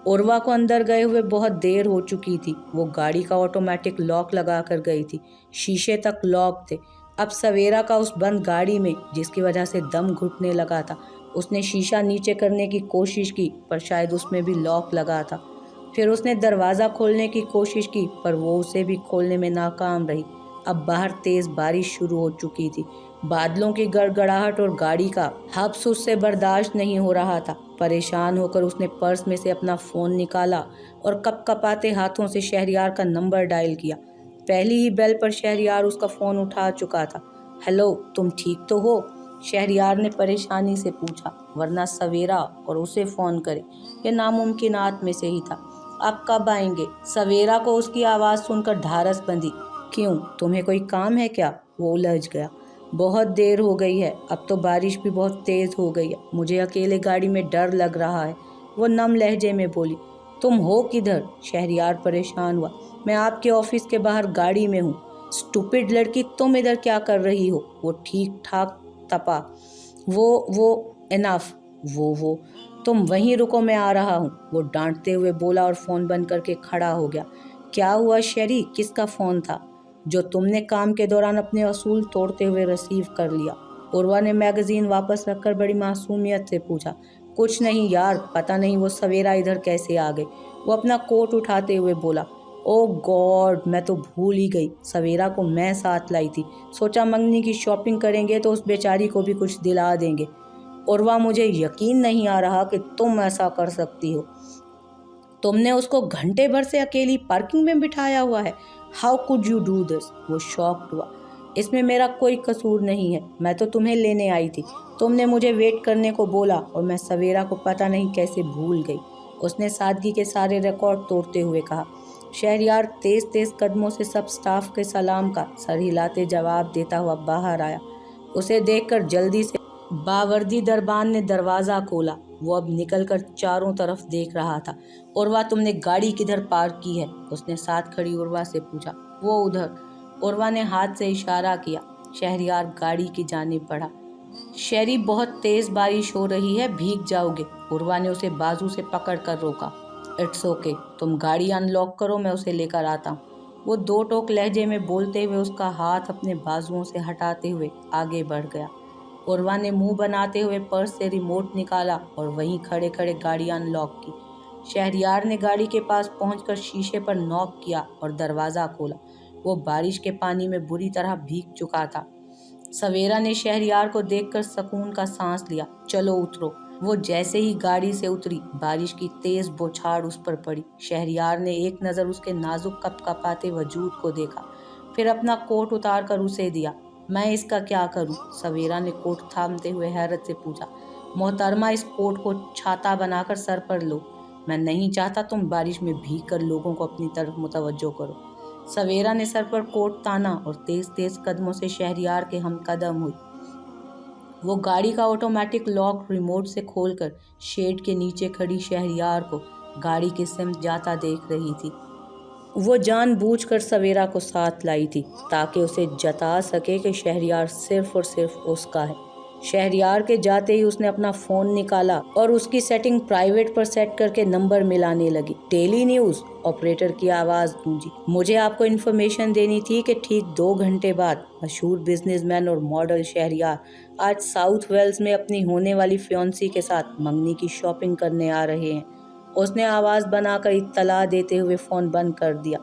उर्वा को अंदर गए हुए बहुत देर हो चुकी थी। वो गाड़ी का ऑटोमेटिक लॉक लगा कर गई थी, शीशे तक लॉक थे। अब सवेरा का उस बंद गाड़ी में, जिसकी वजह से दम घुटने लगा था, उसने शीशा नीचे करने की कोशिश की पर शायद उसमें भी लॉक लगा था। फिर उसने दरवाज़ा खोलने की कोशिश की पर वो उसे भी खोलने में नाकाम रही। अब बाहर तेज़ बारिश शुरू हो चुकी थी। बादलों की गड़गड़ाहट और गाड़ी का हब्स उससे बर्दाश्त नहीं हो रहा था। परेशान होकर उसने पर्स में से अपना फ़ोन निकाला और कपकपाते हाथों से शहरयार का नंबर डायल किया। पहली ही बेल पर शहरयार उसका फ़ोन उठा चुका था। हेलो, तुम ठीक तो हो? शहरयार ने परेशानी से पूछा, वरना सवेरा और उसे फ़ोन करे ये नामुमकिनात में से ही था। आप कब आएंगे? सवेरा को उसकी आवाज़ सुनकर ढारस बंधी। क्यों, तुम्हें कोई काम है क्या? वो उलझ गया। बहुत देर हो गई है, अब तो बारिश भी बहुत तेज़ हो गई है, मुझे अकेले गाड़ी में डर लग रहा है। वो नम लहजे में बोली। तुम हो किधर? शहरयार परेशान हुआ। मैं आपके ऑफिस के बाहर गाड़ी में हूँ। स्टूपिड लड़की, तुम इधर क्या कर रही हो? वो ठीक ठाक तपा। वो इनफ। वो तुम वहीं रुको, मैं आ रहा हूँ, वो डांटते हुए बोला और फ़ोन बंद करके खड़ा हो गया। क्या हुआ शेरी, किसका फ़ोन था जो तुमने काम के दौरान अपने असूल तोड़ते हुए रिसीव कर लिया? उर्वा ने मैगज़ीन वापस रखकर बड़ी मासूमियत से पूछा। कुछ नहीं यार, पता नहीं वो सवेरा इधर कैसे आ गई, वो अपना कोट उठाते हुए बोला। ओ गॉड, मैं तो भूल ही गई, सवेरा को मैं साथ लाई थी, सोचा मंगनी की शॉपिंग करेंगे तो उस बेचारी को भी कुछ दिला देंगे। उर्वा, मुझे यकीन नहीं आ रहा कि तुम ऐसा कर सकती हो। तुमने उसको घंटे भर से अकेली पार्किंग में बिठाया हुआ है। How could you do this? वो शॉक्ड हुआ। इसमें मेरा कोई कसूर नहीं है, मैं तो तुम्हें लेने आई थी, तुमने मुझे वेट करने को बोला और मैं सवेरा को पता नहीं कैसे भूल गई, उसने सादगी के सारे रिकॉर्ड तोड़ते हुए कहा। शहरयार तेज तेज कदमों से सब स्टाफ के सलाम का सर हिलाते जवाब देता हुआ बाहर आया। उसे देखकर जल्दी से बावर्दी दरबान ने दरवाज़ा खोला। वो अब निकलकर चारों तरफ देख रहा था। उर्वा, तुमने गाड़ी किधर पार्क की है? उसने साथ खड़ी उर्वा से पूछा। वो उधर, उर्वा ने हाथ से इशारा किया। शहरयार गाड़ी की जानिब बढ़ा। शेरी, बहुत तेज बारिश हो रही है, भीग जाओगे। उर्वा ने उसे बाजू से पकड़ कर रोका। इट्स ओके, तुम गाड़ी अनलॉक करो, मैं उसे लेकर आता हूँ। वो दो टोक लहजे में बोलते हुए उसका हाथ अपने बाजुओं से हटाते हुए आगे बढ़ गया। उर्वा ने मुंह बनाते हुए पर्स से रिमोट निकाला और वहीं खड़े खड़े गाड़ी अनलॉक की। शहरयार ने गाड़ी के पास पहुंचकर शीशे पर नॉक किया और दरवाज़ा खोला। वो बारिश के पानी में बुरी तरह भीग चुका था। सवेरा ने शहरयार को देखकर सुकून का सांस लिया। चलो उतरो। वो जैसे ही गाड़ी से उतरी, बारिश की तेज बौछार उस पर पड़ी। शहरयार ने एक नज़र उसके नाजुक कपकपाते वजूद को देखा, फिर अपना कोट उतार कर उसे दिया। मैं इसका क्या करूं? सवेरा ने कोट थामते हुए हैरत से पूछा। मोहतरमा, इस कोट को छाता बनाकर सर पर लो, मैं नहीं चाहता तुम बारिश में भीग कर लोगों को अपनी तरफ मुतवज्जो करो। सवेरा ने सर पर कोट ताना और तेज तेज कदमों से शहरयार के हम कदम हुई। वो गाड़ी का ऑटोमेटिक लॉक रिमोट से खोलकर शेड के नीचे खड़ी शहरयार को गाड़ी के सिमत जाता देख रही थी। वो जानबूझकर सवेरा को साथ लाई थी ताकि उसे जता सके कि शहरयार सिर्फ और सिर्फ उसका है। शहरयार के जाते ही उसने अपना फ़ोन निकाला और उसकी सेटिंग प्राइवेट पर सेट करके नंबर मिलाने लगी। डेली न्यूज़, ऑपरेटर की आवाज़ गूंजी। मुझे आपको इन्फॉर्मेशन देनी थी कि ठीक 2 घंटे बाद मशहूर बिजनेसमैन और मॉडल शहरयार आज साउथ वेल्स में अपनी होने वाली फियोंसी के साथ मंगनी की शॉपिंग करने आ रहे हैं। उसने आवाज़ बनाकर इत्तला देते हुए फ़ोन बंद कर दिया।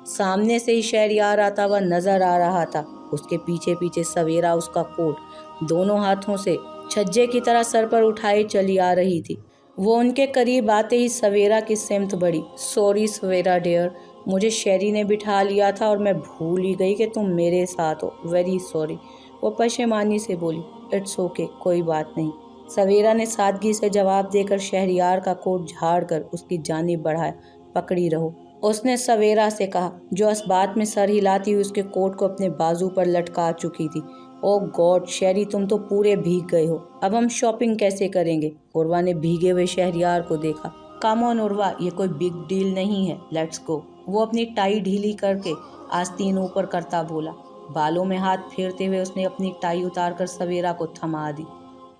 सामने से ही शहरयार आता हुआ नजर आ रहा था। उसके पीछे पीछे सवेरा उसका कोट दोनों हाथों से छज्जे की तरह सर पर उठाए चली आ रही थी। वो उनके करीब आते ही सवेरा की सिमत बढ़ी। सॉरी सवेरा डियर, मुझे शेरी ने बिठा लिया था और मैं भूल ही गई कि तुम मेरे साथ हो, वेरी सॉरी, वो पशेमानी से बोली। इट्स ओके, कोई बात नहीं, सवेरा ने सादगी से जवाब देकर शहरयार का कोट झाड़ कर उसकी जानिब बढ़ाया। पकड़ी रहो, उसने सवेरा से कहा, जो इस्बात में सर हिलाती हुई उसके कोट को अपने बाजू पर लटका चुकी थी। ओ गॉड शेरी, तुम तो पूरे भीग गए हो, अब हम शॉपिंग कैसे करेंगे? उर्वा ने भीगे हुए शहरयार को देखा। कम ऑन उर्वा, ये कोई बिग डील नहीं है, लेट्स गो। वो अपनी टाई ढीली करके आस्तीन ऊपर करता बोला। बालों में हाथ फेरते हुए उसने अपनी टाई उतार कर सवेरा को थमा दी।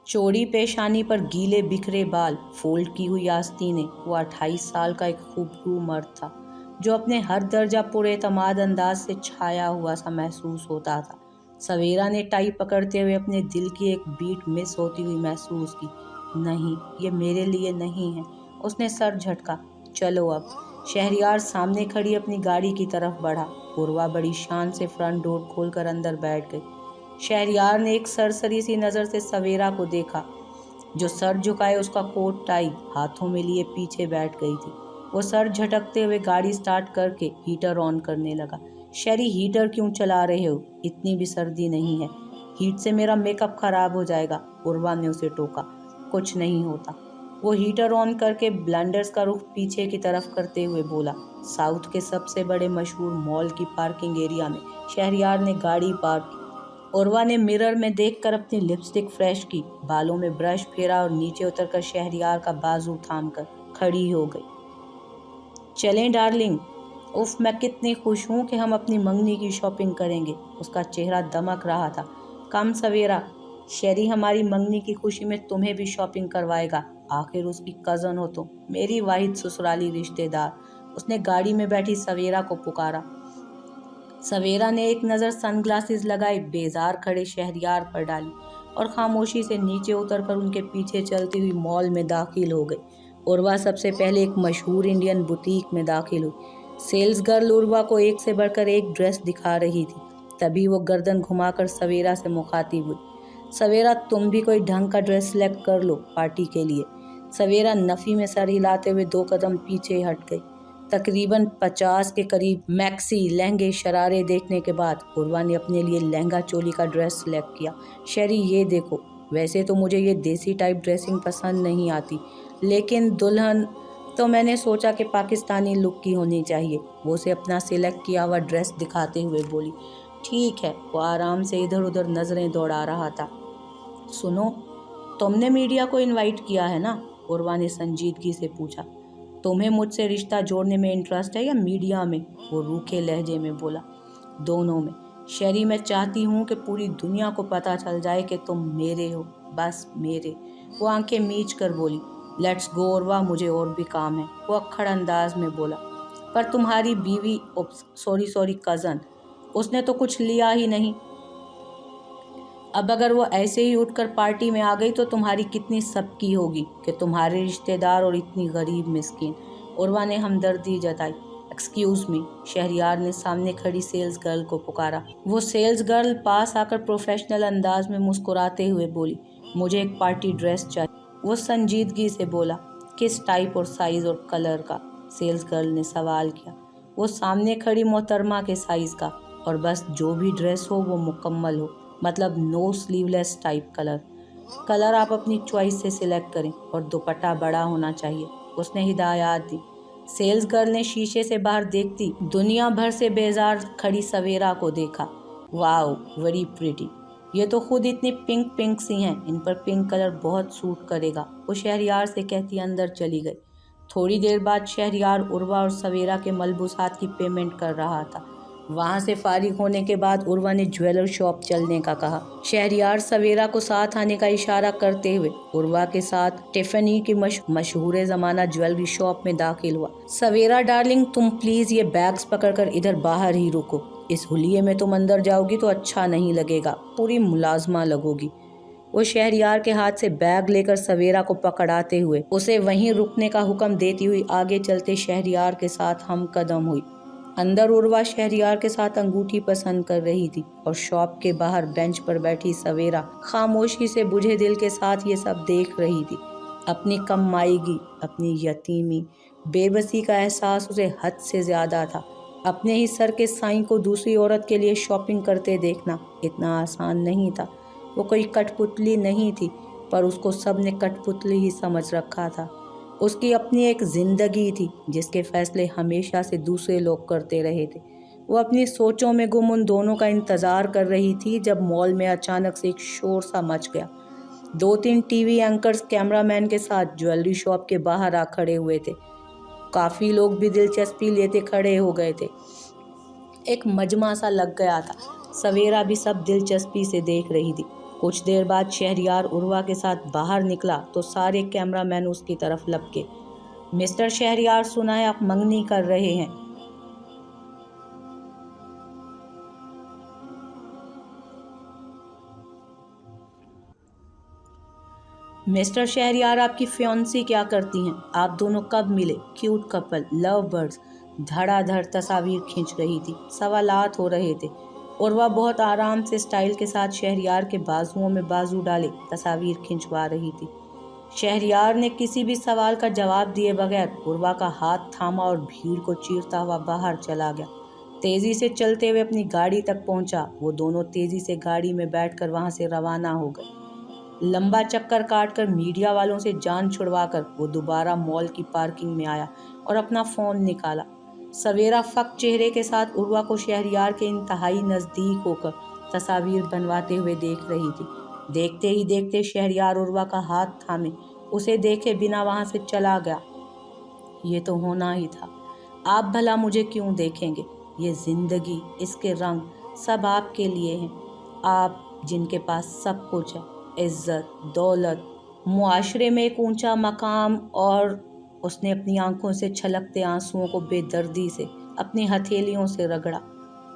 चौड़ी पेशानी पर गीले बिखरे बाल, फोल्ड की हुई आस्तीनें। वो 28 साल का एक खूबसूरत मर्द था जो अपने हर दर्जा पुरएतमाद अंदाज से छाया हुआ सा महसूस होता था। सवेरा ने टाई पकड़ते हुए अपने दिल की एक बीट मिस होती हुई महसूस की। नहीं, ये मेरे लिए नहीं है। उसने सर झटका। चलो अब। शहरयार सामने खड़ी अपनी गाड़ी की तरफ बढ़ा। उर्वा बड़ी शान से फ्रंट डोर खोलकर अंदर बैठ गई। शहरयार ने एक सरसरी सी नज़र से सवेरा को देखा, जो सर झुकाए उसका कोट टाई हाथों में लिए पीछे बैठ गई थी। वो सर झटकते हुए गाड़ी स्टार्ट करके हीटर ऑन करने लगा। शरी, हीटर क्यों चला रहे हो? इतनी भी सर्दी नहीं है। हीट से मेरा मेकअप खराब हो जाएगा, उर्वा ने उसे टोका। कुछ नहीं होता। वो हीटर ऑन करके ब्लंडर्स का रुख पीछे की तरफ करते हुए बोला। साउथ के सबसे बड़े मशहूर मॉल की पार्किंग एरिया में शहरयार ने गाड़ी पार्क की। उर्वा ने मिरर में देखकर अपनी लिपस्टिक फ्रेश की, बालों में ब्रश फेरा और नीचे उतरकर शहरयार का बाजू थामकर खड़ी हो गई। चलें डार्लिंग। उफ, मैं कितनी खुश हूँ कि हम अपनी मंगनी की शॉपिंग करेंगे। उसका चेहरा दमक रहा था। कम सवेरा, शेरी हमारी मंगनी की खुशी में तुम्हें भी शॉपिंग करवाएगा। आखिर उसकी कज़न हो तुम, मेरी वाहिद ससुराली रिश्तेदार। उसने गाड़ी में बैठी सवेरा को पुकारा। सवेरा ने एक नज़र सनग्लासेस लगाए बेजार खड़े शहरयार पर डाली और खामोशी से नीचे उतरकर उनके पीछे चलती हुई मॉल में दाखिल हो गई। उर्वा सबसे पहले एक मशहूर इंडियन बुटीक में दाखिल हुई। सेल्स गर्ल उर्वा को एक से बढ़कर एक ड्रेस दिखा रही थी। तभी वो गर्दन घुमाकर सवेरा से मुखातिब हुई। सवेरा, तुम भी कोई ढंग का ड्रेस सेलेक्ट कर लो पार्टी के लिए। सवेरा नफ़ी में सर हिलाते हुए 2 कदम पीछे हट गई। तकरीबन 50 के करीब मैक्सी लहंगे शरारे देखने के बाद उर्वा ने अपने लिए लहंगा चोली का ड्रेस सेलेक्ट किया। शेरी, ये देखो। वैसे तो मुझे ये देसी टाइप ड्रेसिंग पसंद नहीं आती, लेकिन दुल्हन तो मैंने सोचा कि पाकिस्तानी लुक की होनी चाहिए। वो उसे अपना सिलेक्ट किया हुआ ड्रेस दिखाते हुए बोली। ठीक है। वो आराम से इधर उधर नज़रें दौड़ा रहा था। सुनो, तुमने मीडिया को इनवाइट किया है ना? उर्वा ने संजीदगी से पूछा। तुम्हें मुझसे रिश्ता जोड़ने में इंटरेस्ट है या मीडिया में? वो रूखे लहजे में बोला। दोनों में। शेरी, मैं चाहती हूँ कि पूरी दुनिया को पता चल जाए कि तुम मेरे हो, बस मेरे। वो आंखें मीच कर बोली। लेट्स गो उर्वा, मुझे और भी काम है। वो अक्खड़ अंदाज में बोला। पर तुम्हारी बीवी, सॉरी कज़न, उसने तो कुछ लिया ही नहीं। अब अगर वो ऐसे ही उठकर पार्टी में आ गई तो तुम्हारी कितनी सबकी होगी कि तुम्हारे रिश्तेदार और इतनी गरीब मिस्किन। उर्वा ने हमदर्दी जताई। एक्सक्यूज़ मी, शहरयार ने सामने खड़ी सेल्स गर्ल को पुकारा। वो सेल्स गर्ल पास आकर प्रोफेशनल अंदाज में मुस्कुराते हुए बोली, मुझे एक पार्टी ड्रेस चाहिए। वो संजीदगी से बोला। किस टाइप और साइज़ और कलर का? सेल्स गर्ल ने सवाल किया। वो सामने खड़ी मोहतरमा के साइज़ का, और बस जो भी ड्रेस हो वो मुकम्मल हो, मतलब नो स्लीवलेस टाइप कलर आप अपनी चॉइस से सिलेक्ट करें, और दुपट्टा बड़ा होना चाहिए। उसने हिदायत दी। सेल्स गर्ल ने शीशे से बाहर देखती दुनिया भर से बेजार खड़ी सवेरा को देखा। Wow, very pretty. ये तो खुद इतनी पिंक सी हैं, इन पर पिंक कलर बहुत सूट करेगा। वो शहरयार से कहती अंदर चली गई। थोड़ी देर बाद शहरयार उर्वा और सवेरा के मलबूसात की पेमेंट कर रहा था। वहाँ से फारिग होने के बाद उर्वा ने ज्वेलर शॉप चलने का कहा। शहरयार सवेरा को साथ आने का इशारा करते हुए उर्वा के साथ टिफनी की मशहूर ज़माना ज्वेलरी शॉप में दाखिल हुआ। सवेरा डार्लिंग, तुम प्लीज़ ये बैग्स पकड़कर इधर बाहर ही रुको। इस हुलिये में तुम अंदर जाओगी तो अच्छा नहीं लगेगा, पूरी मुलाजमा लगोगी। वो शहरयार के हाथ से बैग लेकर सवेरा को पकड़ाते हुए उसे वहीं रुकने का हुक्म देती हुई आगे चलते शहरयार के साथ हम कदम हुई। अंदर उर्वा शहरयार के साथ अंगूठी पसंद कर रही थी और शॉप के बाहर बेंच पर बैठी सवेरा खामोशी से बुझे दिल के साथ ये सब देख रही थी। अपनी कमाईगी, अपनी यतीमी, बेबसी का एहसास उसे हद से ज़्यादा था। अपने ही सर के साईं को दूसरी औरत के लिए शॉपिंग करते देखना इतना आसान नहीं था। वो कोई कठपुतली नहीं थी, पर उसको सब ने कठपुतली ही समझ रखा था। उसकी अपनी एक ज़िंदगी थी जिसके फैसले हमेशा से दूसरे लोग करते रहे थे। वो अपनी सोचों में गुम उन दोनों का इंतज़ार कर रही थी जब मॉल में अचानक से एक शोर सा मच गया। 2-3 टीवी एंकर्स कैमरामैन के साथ ज्वेलरी शॉप के बाहर आ खड़े हुए थे। काफ़ी लोग भी दिलचस्पी लेते खड़े हो गए थे। एक मजमा सा लग गया था। सवेरा भी सब दिलचस्पी से देख रही थी। کچھ دیر بعد شہریار عروہ کے ساتھ باہر نکلا تو سارے کیمرہ مین اس کی طرف لپکے۔ مسٹر شہریار، سنا ہے آپ منگنی کر رہے ہیں۔ مسٹر شہریار، آپ کی فیونسی کیا کرتی ہیں؟ آپ دونوں کب ملے؟ کیوٹ کپل، لو برڈز، دھڑا دھڑ تصاویر کھینچ رہی تھی، سوالات ہو رہے تھے۔ عروہ بہت آرام سے اسٹائل کے ساتھ شہریار کے بازوؤں میں بازو ڈالے تصاویر کھنچوا رہی تھی۔ شہریار نے کسی بھی سوال کا جواب دیے بغیر عروہ کا ہاتھ تھاما اور بھیڑ کو چیرتا ہوا باہر چلا گیا۔ تیزی سے چلتے ہوئے اپنی گاڑی تک پہنچا۔ وہ دونوں تیزی سے گاڑی میں بیٹھ کر وہاں سے روانہ ہو گئے۔ لمبا چکر کاٹ کر میڈیا والوں سے جان چھڑوا کر وہ دوبارہ مال کی پارکنگ میں آیا اور اپنا فون نکالا۔ سویرا فق چہرے کے ساتھ عروہ کو شہریار کے انتہائی نزدیک ہو کر تصاویر بنواتے ہوئے دیکھ رہی تھی۔ دیکھتے ہی دیکھتے شہریار عروہ کا ہاتھ تھامے اسے دیکھے بنا وہاں سے چلا گیا۔ یہ تو ہونا ہی تھا۔ آپ بھلا مجھے کیوں دیکھیں گے؟ یہ زندگی، اس کے رنگ سب آپ کے لیے ہیں۔ آپ جن کے پاس سب کچھ ہے، عزت، دولت، معاشرے میں ایک اونچا مقام، اور اس نے اپنی آنکھوں سے چھلکتے آنسوؤں کو بے دردی سے اپنی ہتھیلیوں سے رگڑا۔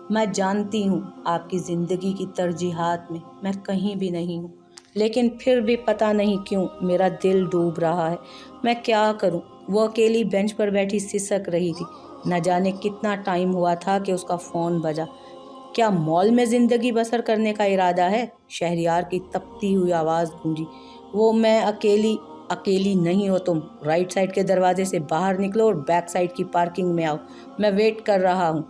میں جانتی ہوں آپ کی زندگی کی ترجیحات میں کہیں بھی نہیں ہوں، لیکن پھر بھی پتہ نہیں کیوں میرا دل ڈوب رہا ہے۔ میں کیا کروں؟ وہ اکیلی بینچ پر بیٹھی سسک رہی تھی۔ نہ جانے کتنا ٹائم ہوا تھا کہ اس کا فون بجا۔ کیا مال میں زندگی بسر کرنے کا ارادہ ہے؟ شہریار کی تپتی ہوئی آواز گونجی۔ میں اکیلی نہیں ہو تم۔ رائٹ سائڈ کے دروازے سے باہر نکلو اور بیک سائڈ کی پارکنگ میں آؤ، میں ویٹ کر رہا ہوں۔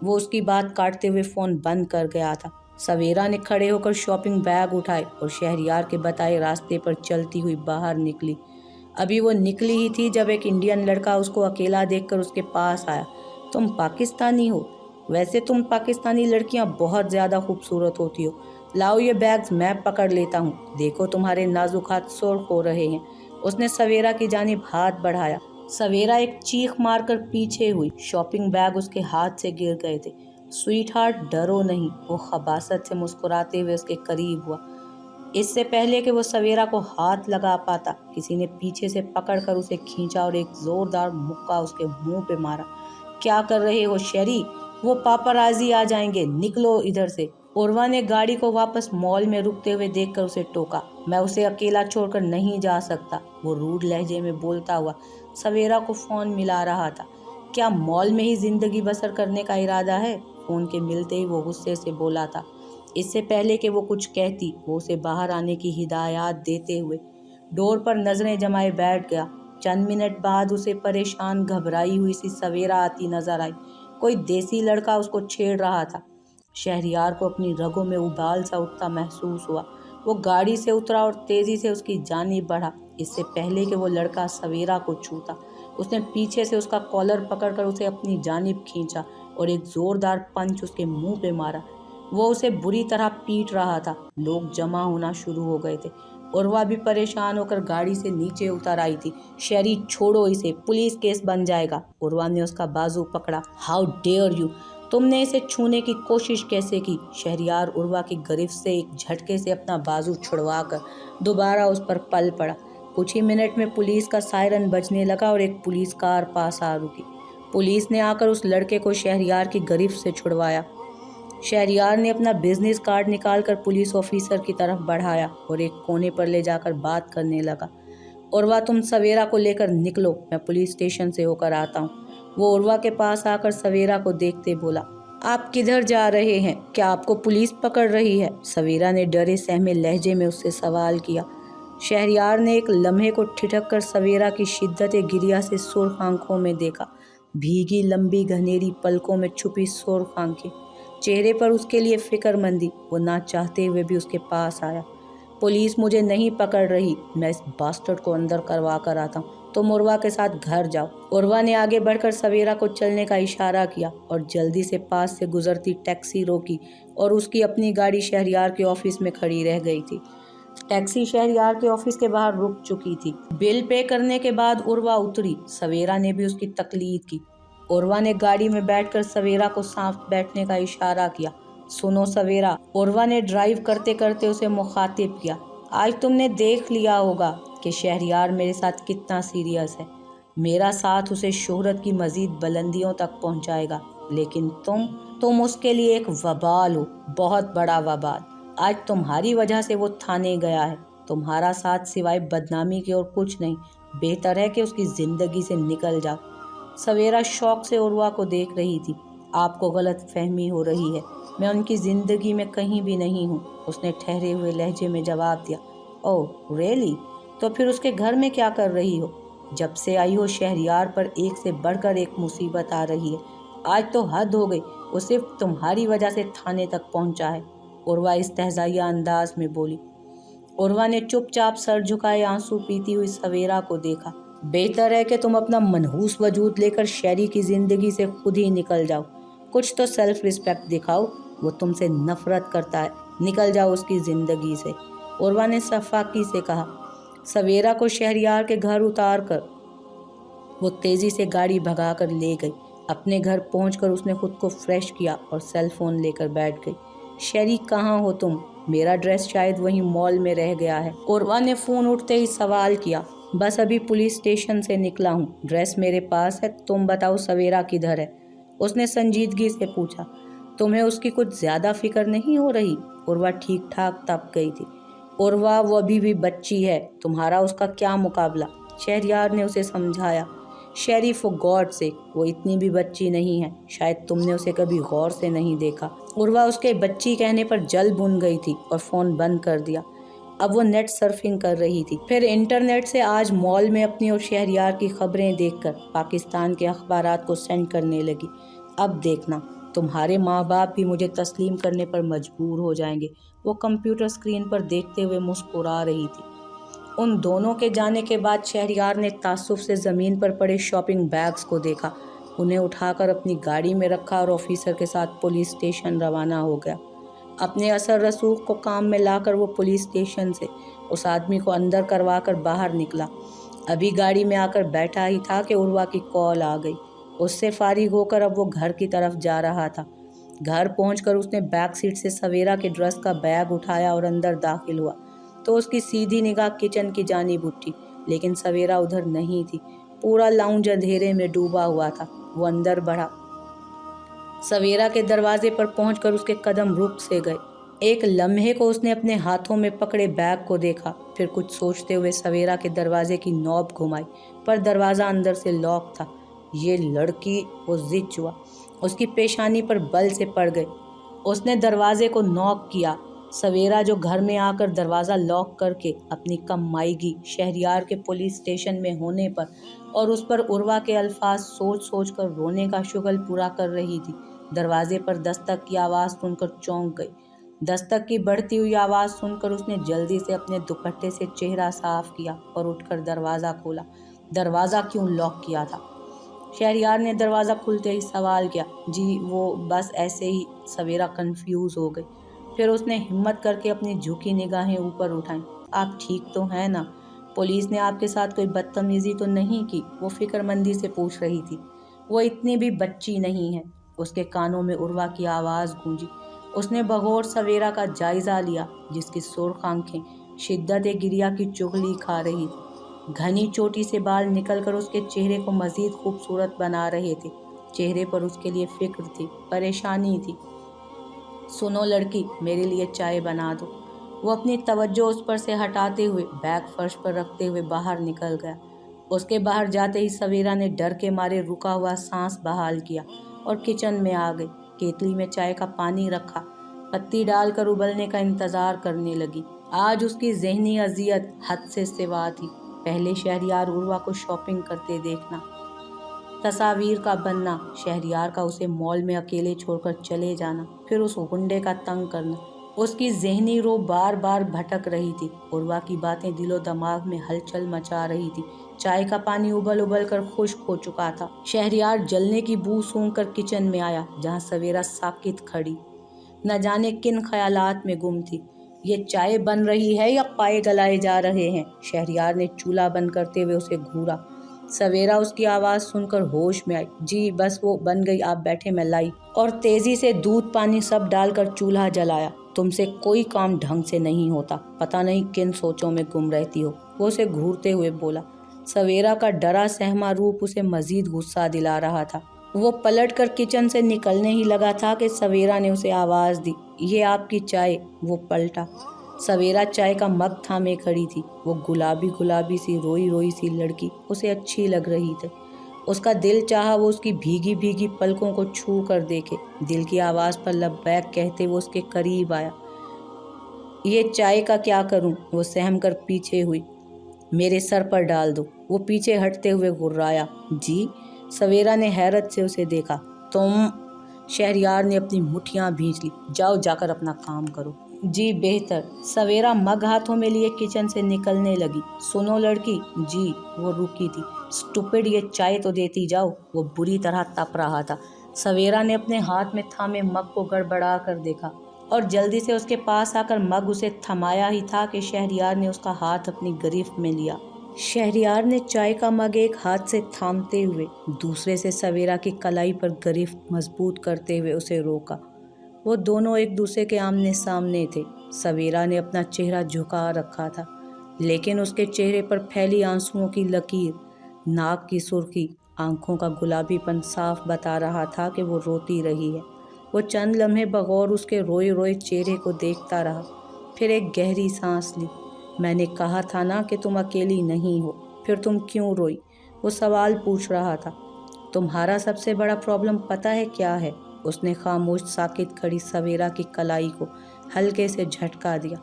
وہ اس کی بات کاٹتے ہوئے فون بند کر گیا تھا۔ سویرا نے کھڑے ہو کر شاپنگ بیگ اٹھائے اور شہریار کے بتائے راستے پر چلتی ہوئی باہر نکلی۔ ابھی وہ نکلی ہی تھی جب ایک انڈین لڑکا اس کو اکیلا دیکھ کر اس کے پاس آیا۔ تم پاکستانی ہو؟ ویسے تم پاکستانی لڑکیاں بہت زیادہ خوبصورت ہوتی ہو۔ لاؤ یہ بیگز میں پکڑ لیتا ہوں، دیکھو تمہارے نازک ہاتھ سرخ ہو رہے ہیں۔ اس نے سویرا کی جانب ہاتھ بڑھایا۔ سویرا ایک چیخ مار کر پیچھے ہوئی۔ شاپنگ بیگ اس کے ہاتھ سے گر گئے تھے۔ سویٹ ہارٹ، ڈرو نہیں، وہ خباثت سے مسکراتے ہوئے اس کے قریب ہوا۔ اس سے پہلے کہ وہ سویرا کو ہاتھ لگا پاتا، کسی نے پیچھے سے پکڑ کر اسے کھینچا اور ایک زوردار مکہ اس کے منہ پہ مارا۔ کیا کر رہے ہو شیری؟ وہ پاپرازی آ جائیں گے، نکلو ادھر سے۔ عروہ نے گاڑی کو واپس مال میں رکتے ہوئے دیکھ کر اسے ٹوکا۔ میں اسے اکیلا چھوڑ کر نہیں جا سکتا، وہ روڈ لہجے میں بولتا ہوا سویرا کو فون ملا رہا تھا۔ کیا مال میں ہی زندگی بسر کرنے کا ارادہ ہے؟ فون کے ملتے ہی وہ غصے سے بولا تھا۔ اس سے پہلے کہ وہ کچھ کہتی، وہ اسے باہر آنے کی ہدایات دیتے ہوئے ڈور پر نظریں جمائے بیٹھ گیا۔ چند منٹ بعد اسے پریشان گھبرائی ہوئی سی سویرا آتی نظر آئی۔ کوئی دیسی لڑکا اس کو چھیڑ رہا تھا۔ شہریار کو اپنی رگوں میں ابال سا اٹھتا محسوس ہوا۔ وہ گاڑی سے اترا اور تیزی سے اس کی جانب بڑھا۔ اس سے پہلے کہ وہ لڑکا سویرا کو چھوتا، اس نے پیچھے سے اس کا کالر پکڑ کر اسے اپنی جانب کھینچا اور ایک زوردار پنچ اس کے منہ پہ مارا۔ وہ اسے بری طرح پیٹ رہا تھا۔ لوگ جمع ہونا شروع ہو گئے تھے۔ عروہ بھی پریشان ہو کر گاڑی سے نیچے اتر آئی تھی۔ شیری، چھوڑو اسے، پولیس کیس بن جائے گا۔ عروہ نے اس کا بازو پکڑا۔ How dare you! تم نے اسے چھونے کی کوشش کیسے کی؟ شہریار عروہ کی گرفت سے ایک جھٹکے سے اپنا بازو چھڑوا کر دوبارہ اس پر پل پڑا۔ کچھ ہی منٹ میں پولیس کا سائرن بجنے لگا اور ایک پولیس کار پاس آ رکی۔ پولیس نے آ کر اس لڑکے کو شہریار کی گرفت سے چھڑوایا۔ شہریار نے اپنا بزنس کارڈ نکال کر پولیس آفیسر کی طرف بڑھایا اور ایک کونے پر لے جا کر بات کرنے لگا۔ عروہ، تم سویرا کو لے کر نکلو، میں پولیس اسٹیشن سے ہو کر آتا ہوں۔ وہ عروہ کے پاس آ کر سویرا کو دیکھتے بولا، آپ کدھر جا رہے ہیں؟ کیا آپ کو پولیس پکڑ رہی ہے؟ سویرا نے ڈرے سہمے لہجے میں اس سے سوال کیا۔ شہریار نے ایک لمحے کو ٹھٹک کر سویرا کی شدت گریہ سے سرخ آنکھوں میں دیکھا۔ بھیگی لمبی گہنیری پلکوں میں چھپی سرخ آنکھیں، چہرے پر اس کے لیے فکر مندی۔ وہ نہ چاہتے ہوئے بھی اس کے پاس آیا۔ پولیس مجھے نہیں پکڑ رہی، میں اس باسٹرڈ کو اندر کروا کر آتا ہوں۔ تم عروہ کے ساتھ گھر جاؤ۔ عروہ نے آگے بڑھ کر سویرا کو چلنے کا اشارہ کیا اور جلدی سے پاس سے گزرتی ٹیکسی روکی اور اس کی اپنی گاڑی شہریار کے آفس میں کھڑی رہ گئی تھی۔ ٹیکسی شہریار کے آفس کے باہر رک چکی تھی۔ بل پے کرنے کے بعد عروہ اتری۔ سویرا نے بھی اس کی تقلید کی۔ عروہ نے گاڑی میں بیٹھ کر سویرا کو سانفت بیٹھنے کا اشارہ کیا۔ सुनो सवेरा, उर्वा ने ड्राइव करते करते उसे मुखातिब किया, आज तुमने देख लिया होगा कि शहरयार मेरे साथ कितना सीरियस है। मेरा साथ उसे शोहरत की मजीद बुलंदियों तक पहुंचाएगा, लेकिन तुम उसके लिए एक वबाल हो, बहुत बड़ा वबाल। आज तुम्हारी वजह से वो थाने गया है। तुम्हारा साथ सिवाय बदनामी के और कुछ नहीं। बेहतर है कि उसकी ज़िंदगी से निकल जाओ। सवेरा शौक से उर्वा को देख रही थी। आपको गलत फहमी हो रही है, मैं उनकी ज़िंदगी में कहीं भी नहीं हूँ, उसने ठहरे हुए लहजे में जवाब दिया। Oh really? तो फिर उसके घर में क्या कर रही हो? जब से आई हो शहरयार पर एक से बढ़कर एक मुसीबत आ रही है। आज तो हद हो गई, वो सिर्फ तुम्हारी वजह से थाने तक पहुंचा है, उर्वा इस्तेहज़ाइया अंदाज में बोली। उर्वा ने चुपचाप सर झुकाए आंसू पीती हुई सवेरा को देखा। बेहतर है कि तुम अपना मनहूस वजूद लेकर शहरी की ज़िंदगी से खुद ही निकल जाओ। कुछ तो सेल्फ रिस्पेक्ट दिखाओ, वो तुमसे नफरत करता है, निकल जाओ उसकी ज़िंदगी से, उर्वा ने सफाकी से कहा। सवेरा को शहरयार के घर उतार कर वो तेज़ी से गाड़ी भगा कर ले गई। अपने घर पहुंचकर उसने खुद को फ्रेश किया और सेल फोन लेकर बैठ गई। शहरी, कहाँ हो तुम? मेरा ड्रेस शायद वहीं मॉल में रह गया है, उर्वा ने फ़ोन उठते ही सवाल किया। बस अभी पुलिस स्टेशन से निकला हूँ, ड्रेस मेरे पास है, तुम बताओ सवेरा किधर है? उसने संजीदगी से पूछा। तुम्हें उसकी कुछ ज़्यादा फिक्र नहीं हो रही? उर्वा ठीक ठाक तप गई थी। उर्वा, वो अभी भी बच्ची है, तुम्हारा उसका क्या मुकाबला? शहरयार ने उसे समझाया। शहरी, फॉर गॉड से, वो इतनी भी बच्ची नहीं है, शायद तुमने उसे कभी गौर से नहीं देखा। उर्वा उसके बच्ची कहने पर जल भुन गई थी और फ़ोन बंद कर दिया। अब वो नेट सर्फिंग कर रही थी, फिर इंटरनेट से आज मॉल में अपनी और शहरयार की खबरें देखकर पाकिस्तान के अखबारात को सेंड करने लगी। अब देखना, तुम्हारे माँ बाप भी मुझे तस्लीम करने पर मजबूर हो जाएंगे, वो कंप्यूटर स्क्रीन पर देखते हुए मुस्कुरा रही थी। उन दोनों के जाने के बाद शहरयार ने तासुफ से ज़मीन पर पड़े शॉपिंग बैग्स को देखा, उन्हें उठाकर अपनी गाड़ी में रखा और ऑफिसर के साथ पुलिस स्टेशन रवाना हो गया। अपने असर रसूख को काम में लाकर वो पुलिस स्टेशन से उस आदमी को अंदर करवा कर बाहर निकला। अभी गाड़ी में आकर बैठा ही था कि उर्वा की कॉल आ गई। उससे फारिग होकर अब वो घर की तरफ जा रहा था। घर पहुंचकर उसने बैक सीट से सवेरा के ड्रेस का बैग उठाया और अंदर दाखिल हुआ तो उसकी सीधी निगाह किचन की जानिब उठी, लेकिन सवेरा उधर नहीं थी। पूरा लाउंज अंधेरे में डूबा हुआ था। वो अंदर बढ़ा। सवेरा के दरवाजे पर पहुंचकर उसके कदम रुक से गए। एक लम्हे को उसने अपने हाथों में पकड़े बैग को देखा, फिर कुछ सोचते हुए सवेरा के दरवाजे की नॉब घुमाई, पर दरवाज़ा अंदर से लॉक था। ये लड़की, वो जिद हुआ, उसकी पेशानी पर बल से पड़ गए। उसने दरवाजे को नॉक किया। सवेरा, जो घर में आकर दरवाज़ा लॉक करके अपनी कमाईगी शहरयार के पुलिस स्टेशन में होने पर और उस पर उर्वा के अल्फाज सोच सोच कर रोने का शुगल पूरा कर रही थी, दरवाजे पर दस्तक की आवाज़ सुनकर चौंक गई। दस्तक की बढ़ती हुई आवाज़ सुनकर उसने जल्दी से अपने दुपट्टे से चेहरा साफ किया और उठकर दरवाज़ा खोला। दरवाज़ा क्यों लॉक किया था? शहरयार ने दरवाज़ा खुलते ही सवाल किया। जी वो बस ऐसे ही, सवेरा कंफ्यूज हो गई। फिर उसने हिम्मत करके अपनी झुकी निगाहें ऊपर उठाईं। आप ठीक तो हैं ना? पुलिस ने आपके साथ कोई बदतमीजी तो नहीं की? वो फिक्रमंदी से पूछ रही थी। वो इतनी भी बच्ची नहीं है, उसके कानों में उर्वा की आवाज़ गूंजी। उसने बगौर सवेरा का जायज़ा लिया, जिसकी सुर्ख आंखें शिद्दत गिरिया की चुगली खा रही थी। घनी चोटी से बाल निकलकर उसके चेहरे को मज़ीद खूबसूरत बना रहे थे। चेहरे पर उसके लिए फिक्र थी, परेशानी थी। सुनो लड़की, मेरे लिए चाय बना दो। वो अपनी तवज्जो उस पर से हटाते हुए बैग फर्श पर रखते हुए बाहर निकल गया। उसके बाहर जाते ही सवेरा ने डर के मारे रुका हुआ सांस बहाल किया और किचन में आ गई। केतली में चाय का पानी रखा, पत्ती डालकर उबलने का इंतज़ार करने लगी। आज उसकी जहनी अजियत हद से सिवा थी। पहले शहरयार उर्वा को शॉपिंग करते देखना, तस्वीर का बनना, शहरयार का उसे मॉल में अकेले छोड़कर चले जाना, फिर उस गुंडे का तंग करना। उसकी जहनी रो बार बार भटक रही थी। उर्वा की बातें दिलो दिमाग में हलचल मचा रही थी। चाय का पानी उबल उबल कर खुश्क हो चुका था। शहरयार जलने की बू सूंघ कर किचन में आया, जहाँ सवेरा साकित खड़ी न जाने किन ख्यालात में गुम थी। ये चाय बन रही है या पाए गलाए जा रहे हैं? शहरयार ने चूल्हा बंद करते हुए उसे घूरा। सवेरा उसकी आवाज़ सुनकर होश में आई। जी बस वो बन गई, आप बैठे, मैं लाई। और तेज़ी से दूध पानी सब डालकर चूल्हा जलाया। तुमसे कोई काम ढंग से नहीं होता, पता नहीं किन सोचों में गुम रहती हो, वो उसे घूरते हुए बोला। सवेरा का डरा सहमा रूप उसे मजीद गुस्सा दिला रहा था। वो पलट कर किचन से निकलने ही लगा था कि सवेरा ने उसे आवाज़ दी, ये आपकी चाय। वो पलटा। सवेरा चाय का मग थामे खड़ी थी। वो गुलाबी गुलाबी सी रोई रोई सी लड़की उसे अच्छी लग रही थी। उसका दिल चाहा वो उसकी भीगी भीगी पलकों को छू कर देखे। दिल की आवाज़ पर लब्बैक कहते वो उसके करीब आया। ये चाय का क्या करूं? वो सहम कर पीछे हुई। मेरे सर पर डाल दो। वो पीछे हटते हुए गुर्राया। जी? सवेरा ने हैरत से उसे देखा। तुम? शहरयार ने अपनी मुट्ठियां भींच ली। जाओ जाकर अपना काम करो। जी बेहतर। सवेरा मग हाथों में लिए किचन से निकलने लगी। सुनो लड़की। जी। वो रुकी थी। स्टूपिड, ये चाय तो देती जाओ। वो बुरी तरह तप रहा था। सवेरा ने अपने हाथ में थामे मग को गड़बड़ा कर देखा और जल्दी से उसके पास आकर मग उसे थमाया ही था कि शहरयार ने उसका हाथ अपनी गिरफ्त में लिया। शहरयार ने चाय का मग एक हाथ से थामते हुए दूसरे से सवेरा की कलाई पर गिरफ्त मजबूत करते हुए उसे रोका। वो दोनों एक दूसरे के आमने सामने थे। सवेरा ने अपना चेहरा झुका रखा था, लेकिन उसके चेहरे पर फैली आंसुओं की लकीर, नाक की सुर्खी, आंखों का गुलाबीपन साफ बता रहा था कि वो रोती रही है। वो चंद लम्हे बगौर उसके रोए रोए चेहरे को देखता रहा, फिर एक गहरी सांस ली। मैंने कहा था ना कि तुम अकेली नहीं हो, फिर तुम क्यों रोई? वो सवाल पूछ रहा था। तुम्हारा सबसे बड़ा प्रॉब्लम पता है क्या है? उसने खामोश साकित खड़ी सवेरा की कलाई को हल्के से झटका दिया।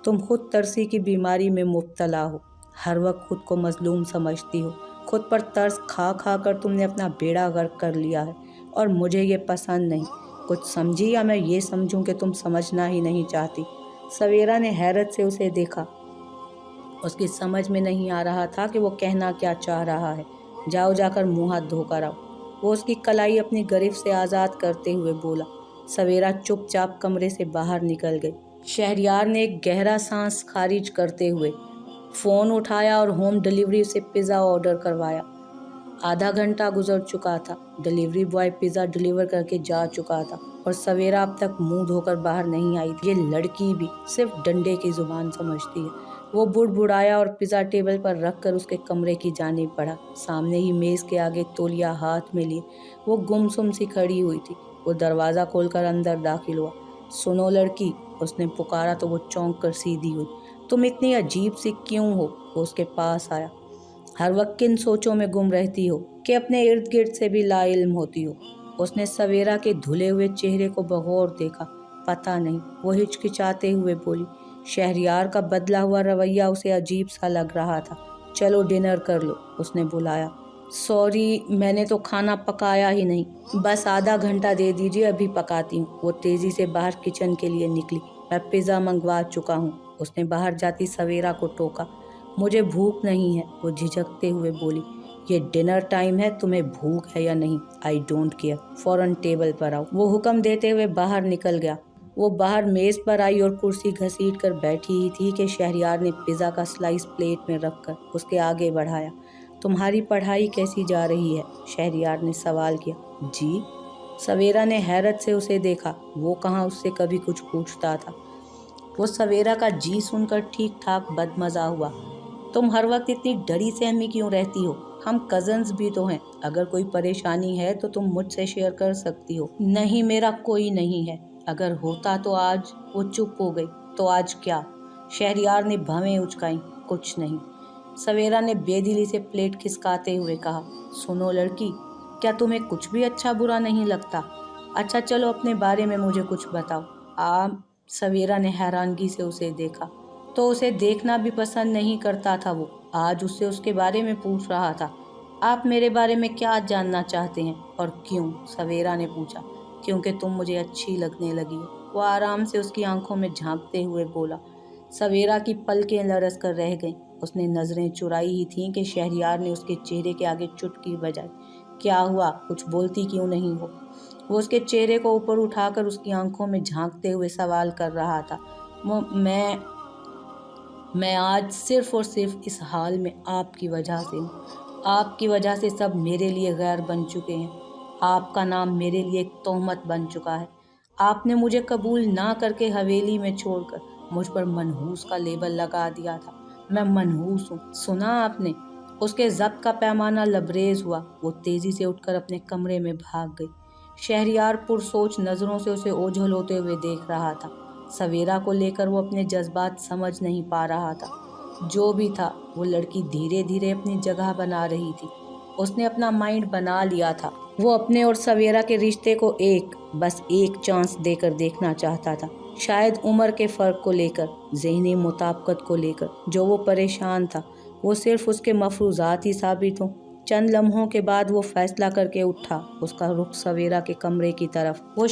तुम खुद तरसी की बीमारी में मुब्तला हो, हर वक्त खुद को मजलूम समझती हो। खुद पर तरस खा खा कर तुमने अपना बेड़ा गर्क कर लिया है, और मुझे ये पसंद नहीं। कुछ समझी, या मैं ये समझूं कि तुम समझना ही नहीं चाहती? सवेरा ने हैरत से उसे देखा। उसकी समझ में नहीं आ रहा था कि वो कहना क्या चाह रहा है। जाओ जाकर मुंह हाथ धोकर आओ। वो उसकी कलाई अपनी गिरफ्त से आज़ाद करते हुए बोला। सवेरा चुपचाप कमरे से बाहर निकल गई। शहरयार ने एक गहरा सांस खारिज करते हुए फ़ोन उठाया और होम डिलीवरी से पिज़्ज़ा ऑर्डर करवाया। आधा घंटा गुजर चुका था। डिलीवरी बॉय पिज़्ज़ा डिलीवर करके जा चुका था और सवेरा अब तक मुंह धोकर बाहर नहीं आई थी। ये लड़की भी सिर्फ डंडे की जुबान समझती है। वो बुड़बुड़ाया और पिज़्ज़ा टेबल पर रखकर उसके कमरे की जानिब बढ़ा। सामने ही मेज़ के आगे तौलिया हाथ में लिए वो गुमसुम सी खड़ी हुई थी। वो दरवाज़ा खोलकर अंदर दाखिल हुआ। सुनो लड़की, उसने पुकारा तो वो चौंक कर सीधी हुई। तुम इतनी अजीब सी क्यों हो? वो उसके पास आया। हर वक्त किन सोचों में गुम रहती हो कि अपने इर्द गिर्द से भी लाइल्म होती हो? उसने सवेरा के धुले हुए चेहरे को बगौर देखा। पता नहीं, वो हिचकिचाते हुए बोली। शहरयार का बदला हुआ रवैया उसे अजीब सा लग रहा था। चलो डिनर कर लो, उसने बुलाया। सॉरी, मैंने तो खाना पकाया ही नहीं। बस आधा घंटा दे दीजिए, अभी पकाती हूँ। वो तेज़ी से बाहर किचन के लिए निकली। मैं पिज़्ज़ा मंगवा चुका हूँ, उसने बाहर जाती सवेरा को टोका। मुझे भूख नहीं है, वो झिझकते हुए बोली। ये डिनर टाइम है, तुम्हें भूख है या नहीं, आई डोंट केयर। फौरन टेबल पर आओ। वो हुक्म देते हुए बाहर निकल गया। वो बाहर मेज़ पर आई और कुर्सी घसीट कर बैठी ही थी कि शहरयार ने पिज़्ज़ा का स्लाइस प्लेट में रखकर उसके आगे बढ़ाया। तुम्हारी पढ़ाई कैसी जा रही है? शहरयार ने सवाल किया। जी? सवेरा ने हैरत से उसे देखा। वो कहाँ उससे कभी कुछ पूछता था। वो सवेरा का जी सुनकर ठीक ठाक बदमज़ा हुआ। तुम हर वक्त इतनी डरी सहमी क्यों रहती हो? हम कज़न्स भी तो हैं। अगर कोई परेशानी है तो तुम मुझसे शेयर कर सकती हो। नहीं, मेरा कोई नहीं है। अगर होता तो आज। वो चुप हो गई। तो आज क्या? शहरयार ने भवें उचकाई। कुछ नहीं। सवेरा ने बेदिली से प्लेट खिसकाते हुए कहा। सुनो लड़की, क्या तुम्हें कुछ भी अच्छा बुरा नहीं लगता? अच्छा चलो, अपने बारे में मुझे कुछ बताओ। सवेरा ने हैरानगी से उसे देखा। तो उसे देखना भी पसंद नहीं करता था वो। आज उससे उसके बारे में पूछ रहा था। आप मेरे बारे में क्या जानना चाहते हैं और क्यों? सवेरा ने पूछा। क्योंकि तुम मुझे अच्छी लगने लगी हो, वो आराम से उसकी आंखों में झांकते हुए बोला। सवेरा की पलकें लरस कर रह गईं। उसने नज़रें चुराई ही थीं कि शहरयार ने उसके चेहरे के आगे चुटकी बजाई। क्या हुआ? कुछ बोलती क्यों नहीं हो? वो उसके चेहरे को ऊपर उठाकर उसकी आंखों में झांकते हुए सवाल कर रहा था। मैं आज सिर्फ और सिर्फ इस हाल में आपकी वजह से हूँ। آپ کی وجہ سے سب میرے لیے غیر بن چکے ہیں، آپ کا نام میرے لیے ایک تہمت بن چکا ہے۔ آپ نے مجھے قبول نہ کر کے حویلی میں چھوڑ کر مجھ پر منحوس کا لیبل لگا دیا تھا۔ میں منحوس ہوں، سنا آپ نے؟ اس کے ضبط کا پیمانہ لبریز ہوا، وہ تیزی سے اٹھ کر اپنے کمرے میں بھاگ گئی۔ شہریار پرسوچ نظروں سے اسے اوجھل ہوتے ہوئے دیکھ رہا تھا۔ سویرا کو لے کر وہ اپنے جذبات سمجھ نہیں پا رہا تھا۔ جو بھی تھا، وہ لڑکی دھیرے دھیرے اپنی جگہ بنا رہی تھی۔ اس نے اپنا مائنڈ بنا لیا تھا۔ وہ اپنے اور سویرا کے رشتے کو بس ایک چانس دے کر دیکھنا چاہتا تھا۔ شاید عمر کے فرق کو لے کر، ذہنی مطابقت کو لے کر جو وہ پریشان تھا، وہ صرف اس کے مفروضات ہی ثابت ہوں۔ چند لمحوں کے بعد وہ فیصلہ کر کے اٹھا، اس کا رخ سویرا کے کمرے کی طرف۔ وہ